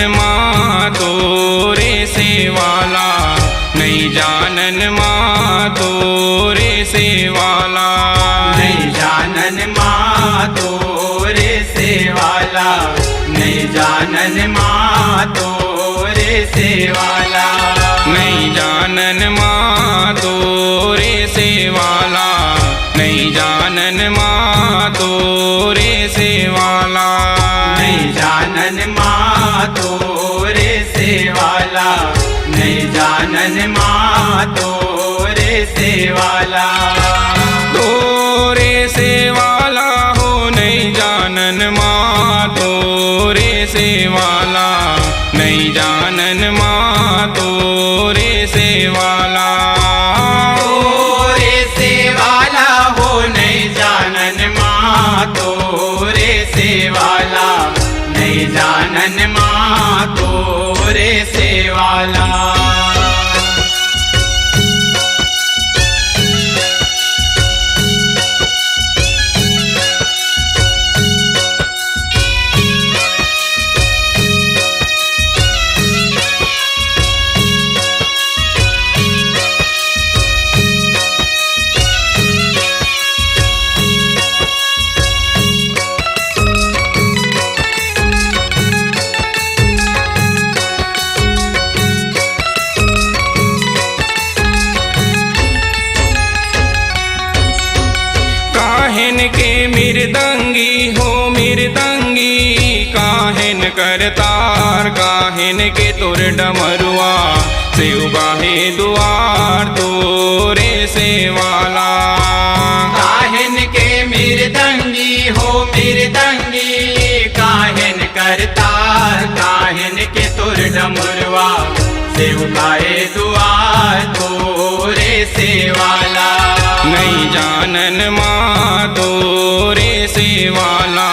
माँ तोरे सेवाला, नहीं जानन माँ तोरे सेवाला। नहीं जानन माँ तोरे सेवाला, नहीं जानन माँ तोरे सेवाला। नहीं जानन माँ तोरे सेवाला, नहीं जानन माँ तोरे सेवाला। नहीं जानन माँ तोरे सेवाला, नहीं जानन माँ तोरे सेवाला। तोरे सेवाला हो नहीं जानन माँ तोरे सेवाला, नहीं जानन माँ तोरे सेवाला। तोरे सेवाला हो नहीं जानन माँ तोरे सेवाला, नहीं जानन माँ तोरे सेवाला। काहेन के मृदंगी हो मृदंगी, काहेन करतार, काहेन के तुर डमरुआ, सेव गाहे दुआर तोरे सेवाला। काहेन के मृदंगी हो मृदंगी, काहेन करतार, काहेन के तुर डमरुआ, सेवकाए दुआर तोरे सेवाला। नहीं जानन माँ तोरे सेवाला,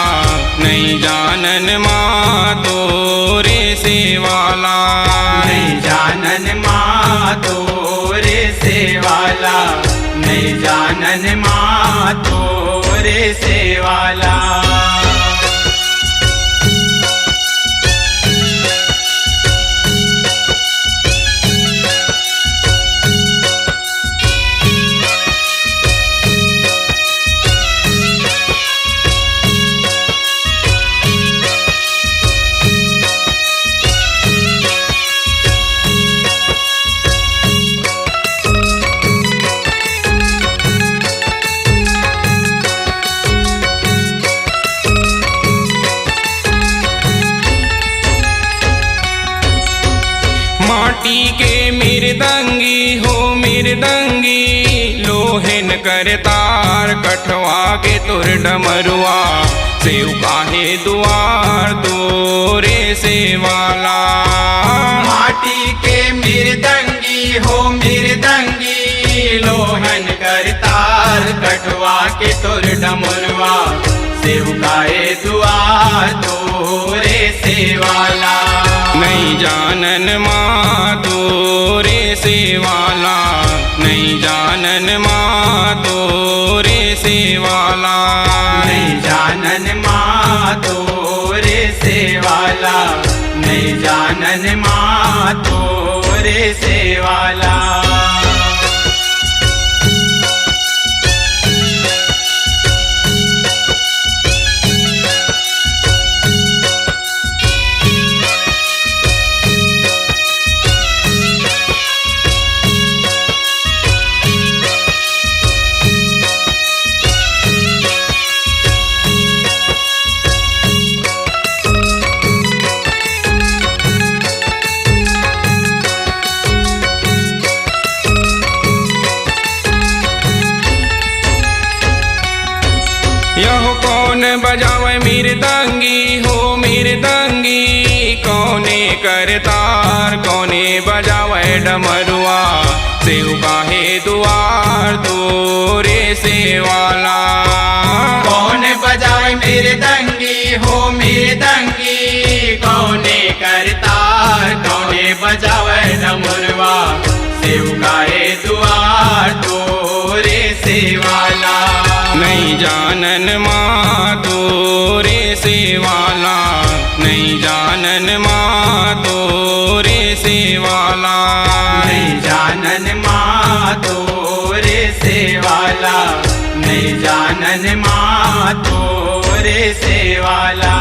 नहीं जानन माँ तोरे सेवाला। नहीं जानन माँ तोरे सेवाला, नहीं जानन माँ तोरे सेवाला। माटी के मृदंगी हो मृदंगी, लोहेन करतार, कठवा के तुर डमरुआ, सेव काहे दुआर तोरे सेवाला। माटी के मृदंगी हो मृदंगी, लोहन करतार, कठवा के तुर डमरुआ, सेवकाए दुआर तोरे सेवाला। नहीं जानन माँ तोरे सेवाला, नहीं जानन माँ तोरे सेवाला। नहीं जानन माँ तोरे सेवाला, नहीं जानन माँ तोरे सेवाला। यह कौन बजावे मृदंगी हो मृदंगी, कौने करतार, कौने बजावे डमरुआ, सेव काहे दुआर तोरे सेवाला। कौन बजाए मृदंगी हो मृदंगी, कौने करतार, कौने बजावे डमरुआ, सेवकाए दुआर तोरे सेवाला। नहीं जानन माँ तोरे सेवाला, नहीं जानन माँ तोरे सेवाला। नहीं जानन माँ तोरे सेवाला, नहीं जानन माँ तोरे सेवाला।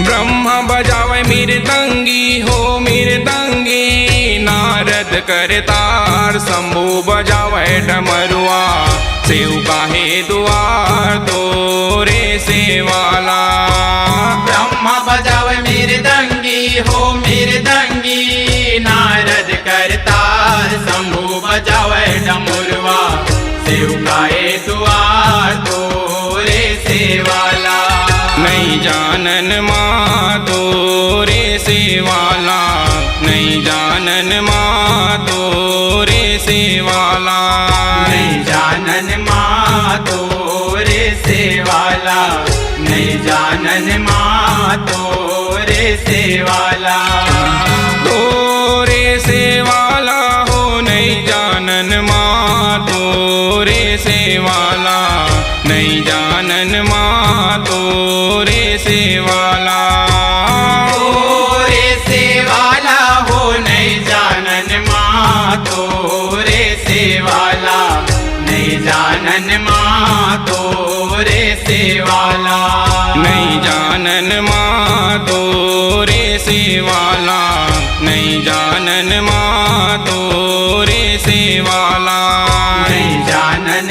ब्रह्मा बजावे मृदंगी हो मृदंगी, नारद करतार शंभु बजावे डमरुआ, शिव काहे दुआर तोरे सेवाला। ब्रह्मा बजावे मृदंगी हो मृदंगी, नारद करतार शंभु बजावे डमरुआ, शिव काहे दुआर तोरे सेवाला। नहीं जानन माँ तोरे सेवाला, नहीं जानन माँ तोरे सेवाला। नहीं जानन माँ तोरे सेवाला, नहीं जानन माँ तोरे सेवाला। तोरे सेवाला हो नहीं जानन माँ तोरे सेवाला, नहीं जानन माँ तोरे सेवाला। तोरे सेवाला हो नहीं जानन माँ तोरे सेवाला, नहीं जानन माँ तोरे सेवाला। नहीं जानन माँ तोरे सेवाला, नहीं जानन माँ तोरे सेवाला। नहीं जानन